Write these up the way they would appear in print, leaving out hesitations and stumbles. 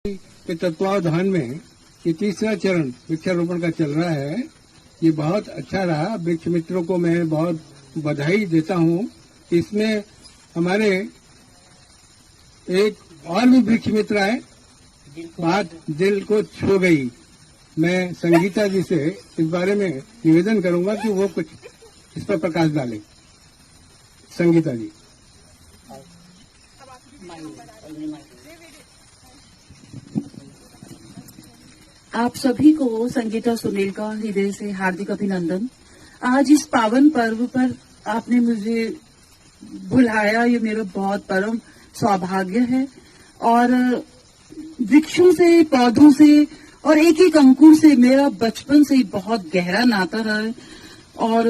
के तत्वावधान में ये तीसरा चरण वृक्षारोपण का चल रहा है। ये बहुत अच्छा रहा। वृक्ष मित्रों को मैं बहुत बधाई देता हूँ। इसमें हमारे एक और भी वृक्ष मित्र आए, बात दिल को छू गई। मैं संगीता जी से इस बारे में निवेदन करूंगा कि वो कुछ इस पर प्रकाश डालें। संगीता जी। आप सभी को संगीता सुनील का हृदय से हार्दिक अभिनंदन। आज इस पावन पर्व पर आपने मुझे बुलाया, ये मेरा बहुत परम सौभाग्य है। और वृक्षों से, पौधों से और एक एक अंकुर से मेरा बचपन से ही बहुत गहरा नाता रहा है। और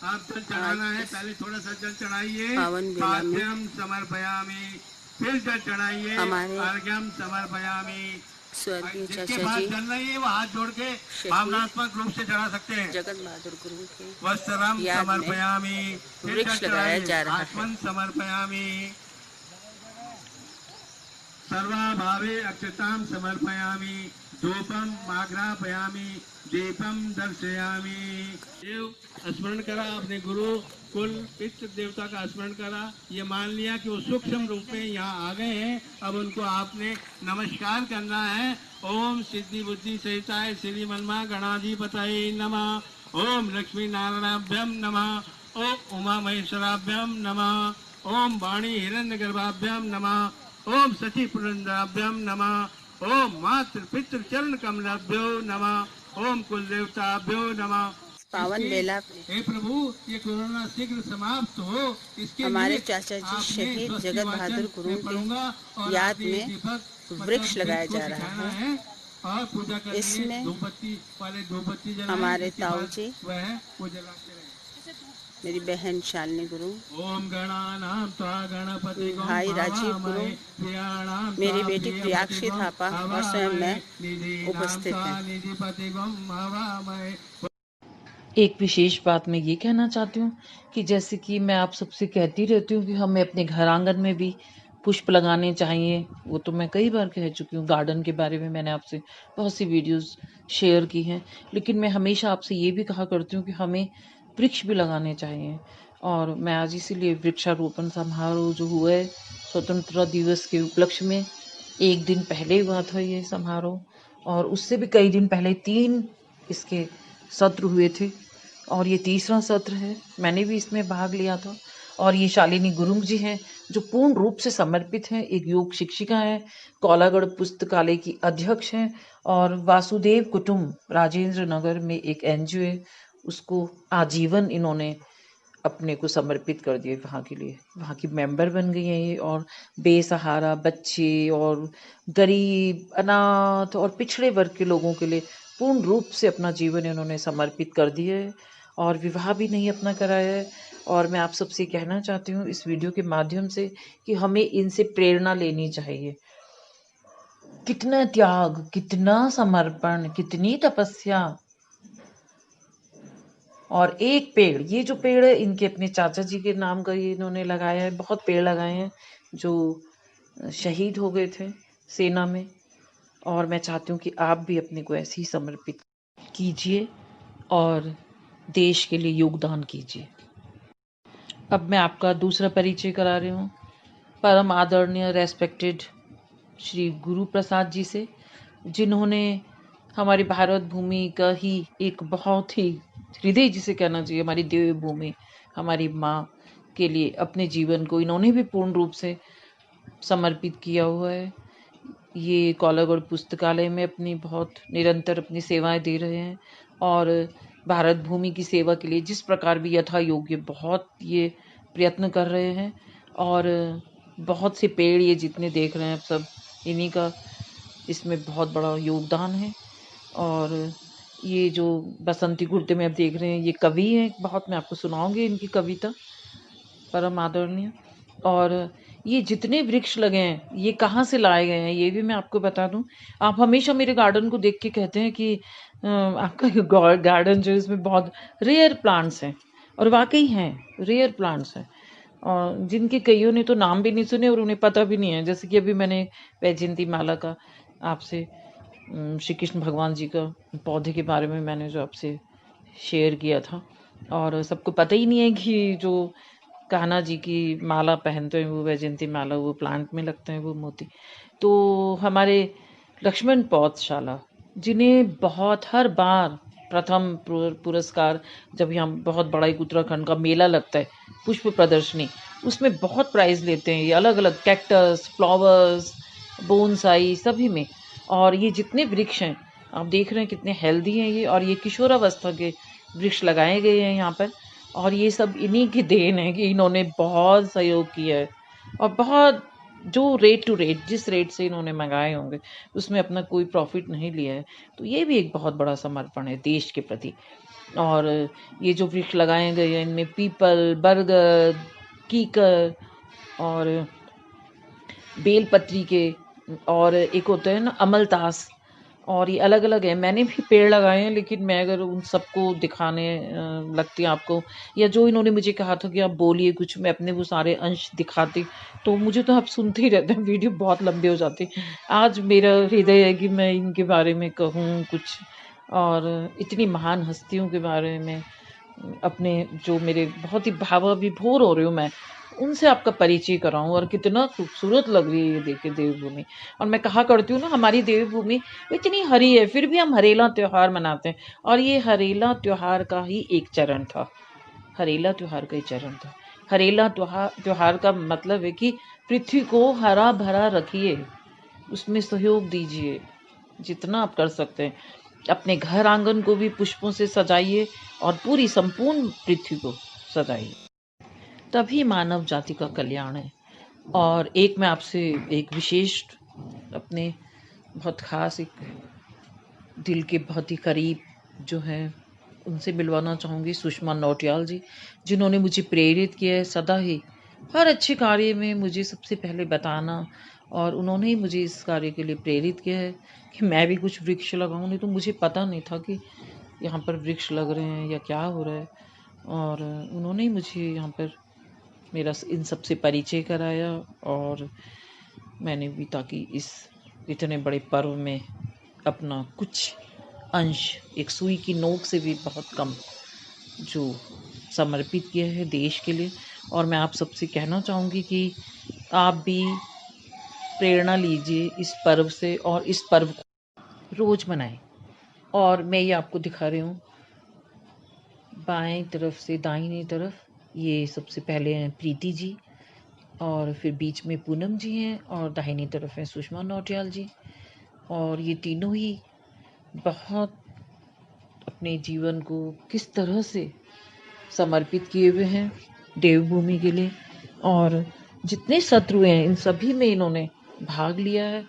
आप जल चढ़ाना है, पहले थोड़ा सा जल चढ़ाइए। पावन बेला में अर्घ्यम समर्पयामि, फिर जल चढ़ाइए। हमारे अर्घ्यम समर्पयामि। स्वर्गीय जिसके चाचा पास जी जल नहीं है वो हाथ जोड़ के भावनात्मक रूप से चढ़ा सकते हैं। जगत बहादुर गुरु के वस्त्रम याद में समर्पयामि, फिर वृक्ष जल लगाया चढ़ाइए। जा रहा है। आत्मन समर्पयामि, सर्वाभावे अक्षताम समर्पयामि, धूपम आग्रापयामि, दीपम दर्शयामि। देव स्मरण करा, अपने गुरु कुल पितृ देवता का स्मरण करा। ये मान लिया कि वो सूक्ष्म रूप में यहाँ आ गए हैं। अब उनको आपने नमस्कार करना है। ओम सिद्धि बुद्धि सहिताय श्री मन्मा गणाधिपतये नमः। ओम लक्ष्मी नारायणाभ्यम नमः। ओम उमा महेश्वराभ्यम नमः। ओम वाणी हिरण्यगर्भाभ्यम नमः। ओम सची पुरंदराभ्यम नमः। ओम मातृ पितृ चरण कमलाभ्यो नमः। ओम कुल देवताभ्यो नमः। पावन बेला हे प्रभु, ये कोरोना शीघ्र समाप्त हो, इसके हमारे लिए चाचा जी आपने शहीद स्वस्ति जगत वाचन बहादुर गुरु मैं पढ़ूंगा की और याद आपने ये में दीपक वृक्ष लगाया को जा रहा सिखाना है। और पूजा करनी है। इसमें धूपबत्ती वाले धूपबत्ती जलाएं, हमारे इसके ताऊ बाद जी, वह वो जलाते रहे। मेरी बहन शालिनी गुरु, ओम गणानां त्वा गणपति भाई राजीव गुरु, मेरी बेटी प्रियाक्षी थापा और स्वयं मैं उपस्थित हैं। एक विशेष बात मैं ये कहना चाहती हूँ कि जैसे कि मैं आप सबसे कहती रहती हूँ कि हमें अपने घर आंगन में भी पुष्प लगाने चाहिए। वो तो मैं कई बार कह चुकी हूँ। गार्डन के बारे में मैंने आपसे बहुत सी वीडियोस शेयर की हैं, लेकिन मैं हमेशा आपसे ये भी कहा करती हूँ कि हमें वृक्ष भी लगाने चाहिए। और मैं आज इसीलिए वृक्षारोपण समारोह जो हुआ है स्वतंत्रता दिवस के उपलक्ष्य में, एक दिन पहले हुआ था ये समारोह, और उससे भी कई दिन पहले 3 इसके सत्र हुए थे और ये तीसरा सत्र है। मैंने भी इसमें भाग लिया था। और ये शालिनी गुरुंग जी हैं जो पूर्ण रूप से समर्पित हैं, एक योग शिक्षिका हैं, कोलागढ़ पुस्तकालय की अध्यक्ष हैं, और वासुदेव कुटुंब राजेंद्र नगर में एक एनजीओ है, उसको आजीवन इन्होंने अपने को समर्पित कर दिए वहाँ के लिए। वहाँ की मेंबर बन गई हैं ये, और बेसहारा बच्चे और गरीब, अनाथ और पिछड़े वर्ग के लोगों के लिए पूर्ण रूप से अपना जीवन इन्होंने समर्पित कर दिया है, और विवाह भी नहीं अपना कराया है। और मैं आप सबसे कहना चाहती हूँ इस वीडियो के माध्यम से कि हमें इनसे प्रेरणा लेनी चाहिए। कितना त्याग, कितना समर्पण, कितनी तपस्या। और एक पेड़, ये जो पेड़ है इनके अपने चाचा जी के नाम का ये इन्होंने लगाया है। बहुत पेड़ लगाए हैं जो शहीद हो गए थे सेना में, और मैं चाहती हूँ कि आप भी अपने को ऐसे ही समर्पित कीजिए और देश के लिए योगदान कीजिए। अब मैं आपका दूसरा परिचय करा रही हूँ परम आदरणीय रेस्पेक्टेड श्री गुरु प्रसाद जी से, जिन्होंने हमारी भारत भूमि का ही एक बहुत ही हृदय जिसे कहना चाहिए, हमारी देव भूमि, हमारी माँ के लिए अपने जीवन को इन्होंने भी पूर्ण रूप से समर्पित किया हुआ है। ये कोलागढ़ पुस्तकालय में अपनी बहुत निरंतर अपनी सेवाएं दे रहे हैं, और भारत भूमि की सेवा के लिए जिस प्रकार भी यथा योग्य बहुत ये प्रयत्न कर रहे हैं। और बहुत से पेड़ ये जितने देख रहे हैं आप सब, इन्हीं का इसमें बहुत बड़ा योगदान है। और ये जो बसंती कुर्ते में आप देख रहे हैं ये कवि हैं, बहुत मैं आपको सुनाऊंगी इनकी कविता, परम आदरणीय। और ये जितने वृक्ष लगे हैं ये कहाँ से लाए गए हैं ये भी मैं आपको बता दूं। आप हमेशा मेरे गार्डन को देख के कहते हैं कि आपका गार्डन जो है इसमें बहुत रेयर प्लांट्स हैं, और वाकई हैं, रेयर प्लांट्स हैं। और जिनके कईयों ने तो नाम भी नहीं सुने और उन्हें पता भी नहीं है। जैसे कि अभी मैंने वैजयंती माला का आपसे श्री कृष्ण भगवान जी का पौधे के बारे में मैंने जो आपसे शेयर किया था, और सबको पता ही नहीं है कि जो कान्हा जी की माला पहनते हैं वो वैजयंती माला वो प्लांट में लगते हैं वो मोती। तो हमारे लक्ष्मण पौधशाला जिन्हें बहुत हर बार प्रथम पुरस्कार, जब यहाँ बहुत बड़ा एक उत्तराखंड का मेला लगता है पुष्प प्रदर्शनी, उसमें बहुत प्राइज लेते हैं ये अलग अलग कैक्टस, फ्लावर्स, बोनसाई सभी में। और ये जितने वृक्ष हैं आप देख रहे हैं कितने हेल्दी हैं ये, और ये किशोरावस्था के वृक्ष लगाए गए हैं यहाँ पर। और ये सब इन्हीं की देन है कि इन्होंने बहुत सहयोग किया है, और बहुत जो रेट टू रेट जिस रेट से इन्होंने मंगाए होंगे उसमें अपना कोई प्रॉफिट नहीं लिया है। तो ये भी एक बहुत बड़ा समर्पण है देश के प्रति। और ये जो वृक्ष लगाए गए हैं इनमें पीपल, बरगद, कीकर और बेलपत्री के, और एक होता है ना अमलतास, और ये अलग अलग है। मैंने भी पेड़ लगाए हैं, लेकिन मैं अगर उन सबको दिखाने लगती आपको, या जो इन्होंने मुझे कहा था कि आप बोलिए कुछ, मैं अपने वो सारे अंश दिखाती तो मुझे तो आप सुनते ही रहते हैं, वीडियो बहुत लंबे हो जाते। आज मेरा हृदय है कि मैं इनके बारे में कहूँ कुछ, और इतनी महान हस्तियों के बारे में अपने, जो मेरे बहुत ही भावाविभोर हो रही हूँ मैं, उनसे आपका परिचय कराऊं। और कितना खूबसूरत लग रही है ये देखिए देवभूमि। और मैं कहा करती हूँ ना, हमारी देवभूमि इतनी हरी है फिर भी हम हरेला त्योहार मनाते हैं, और ये हरेला त्योहार का ही एक चरण था। हरेला त्योहार का ही चरण था। हरेला त्योहार का मतलब है कि पृथ्वी को हरा भरा रखिए, उसमें सहयोग दीजिए जितना आप कर सकते हैं। अपने घर आंगन को भी पुष्पों से सजाइए और पूरी संपूर्ण पृथ्वी को सजाइए, तभी मानव जाति का कल्याण है। और एक मैं आपसे एक विशेष अपने बहुत खास एक दिल के बहुत ही करीब जो है उनसे मिलवाना चाहूँगी, सुषमा नौटियाल जी, जिन्होंने मुझे प्रेरित किया है सदा ही हर अच्छे कार्य में मुझे सबसे पहले बताना, और उन्होंने ही मुझे इस कार्य के लिए प्रेरित किया है कि मैं भी कुछ वृक्ष लगाऊं। नहीं तो मुझे पता नहीं था कि यहाँ पर वृक्ष लग रहे हैं या क्या हो रहा है, और उन्होंने ही मुझे यहाँ पर मेरा इन सब से परिचय कराया। और मैंने भी ताकि इस इतने बड़े पर्व में अपना कुछ अंश, एक सुई की नोक से भी बहुत कम, जो समर्पित किया है देश के लिए। और मैं आप सबसे कहना चाहूँगी कि आप भी प्रेरणा लीजिए इस पर्व से, और इस पर्व को रोज मनाएं। और मैं ये आपको दिखा रही हूँ बाएं तरफ से दाहिनी तरफ, ये सबसे पहले हैं प्रीति जी, और फिर बीच में पूनम जी हैं, और दाहिनी तरफ हैं सुषमा नौटियाल जी। और ये तीनों ही बहुत अपने जीवन को किस तरह से समर्पित किए हुए हैं देवभूमि के लिए। और जितने शत्रु हैं इन सभी में इन्होंने भाग लिया है।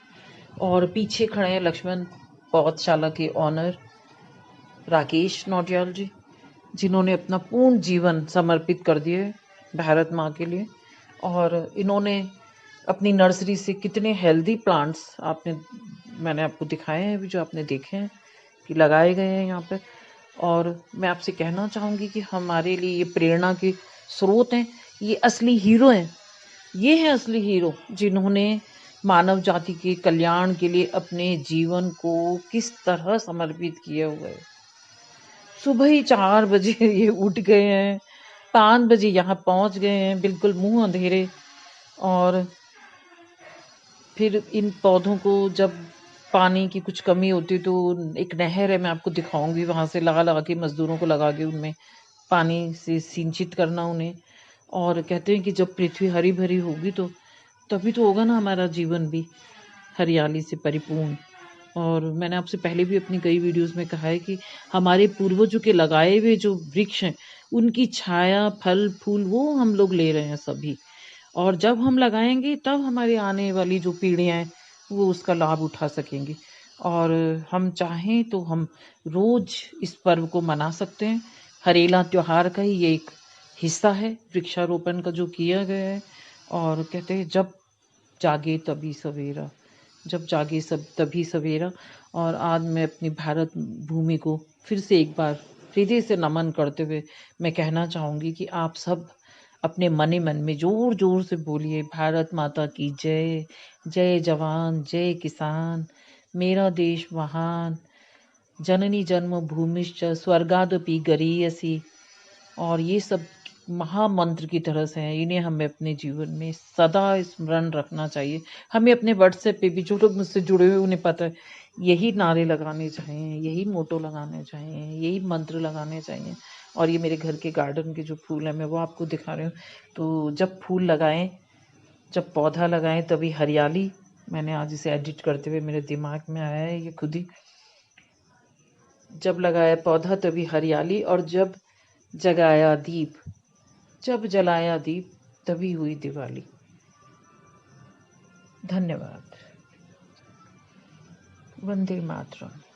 और पीछे खड़े हैं लक्ष्मण पौधशाला के ऑनर राकेश नौटियाल जी, जिन्होंने अपना पूर्ण जीवन समर्पित कर दिया है भारत माँ के लिए। और इन्होंने अपनी नर्सरी से कितने हेल्दी प्लांट्स मैंने आपको दिखाए हैं, जो आपने देखे हैं कि लगाए गए हैं यहाँ पे। और मैं आपसे कहना चाहूँगी कि हमारे लिए ये प्रेरणा के स्रोत हैं, ये असली हीरो हैं। ये हैं असली हीरो जिन्होंने मानव जाति के कल्याण के लिए अपने जीवन को किस तरह समर्पित किया हुआ है। सुबह ही 4 बजे ये उठ गए हैं, 5 बजे यहाँ पहुँच गए हैं, बिल्कुल मुंह अंधेरे। और फिर इन पौधों को जब पानी की कुछ कमी होती तो एक नहर है, मैं आपको दिखाऊंगी, वहाँ से लगा के मजदूरों को लगा के उनमें पानी से सिंचित करना उन्हें। और कहते हैं कि जब पृथ्वी हरी भरी होगी तो तभी तो होगा ना हमारा जीवन भी हरियाली से परिपूर्ण। और मैंने आपसे पहले भी अपनी कई वीडियोस में कहा है कि हमारे पूर्वजों के लगाए हुए जो वृक्ष हैं उनकी छाया, फल, फूल वो हम लोग ले रहे हैं सभी। और जब हम लगाएंगे तब हमारे आने वाली जो पीढ़ियाँ हैं वो उसका लाभ उठा सकेंगी। और हम चाहें तो हम रोज इस पर्व को मना सकते हैं। हरेला त्योहार का ही ये एक हिस्सा है वृक्षारोपण का जो किया गया है। और कहते हैं जब जागे तभी सवेरा, जब जागे सब तभी सवेरा। और आज मैं अपनी भारत भूमि को फिर से एक बार हृदय से नमन करते हुए मैं कहना चाहूँगी कि आप सब अपने मन ही मन में जोर जोर से बोलिए, भारत माता की जय, जय जवान जय किसान, मेरा देश महान, जननी जन्म भूमिश्च स्वर्गादपि गरीयसी। और ये सब महामंत्र की तरह से हैं, इन्हें हमें अपने जीवन में सदा स्मरण रखना चाहिए। हमें अपने व्हाट्सएप पे भी जो लोग मुझसे जुड़े हुए उन्हें पता है, यही नारे लगाने चाहिए, यही मोटो लगाने चाहिए, यही मंत्र लगाने चाहिए। और ये मेरे घर के गार्डन के जो फूल हैं मैं वो आपको दिखा रही हूँ। तो जब फूल लगाएं, जब पौधा लगाएं तभी हरियाली। मैंने आज इसे एडिट करते हुए मेरे दिमाग में आया है ये खुद ही। जब लगाया पौधा तभी हरियाली, और जब जगाया दीप, जब जलाया दीप तभी हुई दिवाली। धन्यवाद। वंदे मातरम।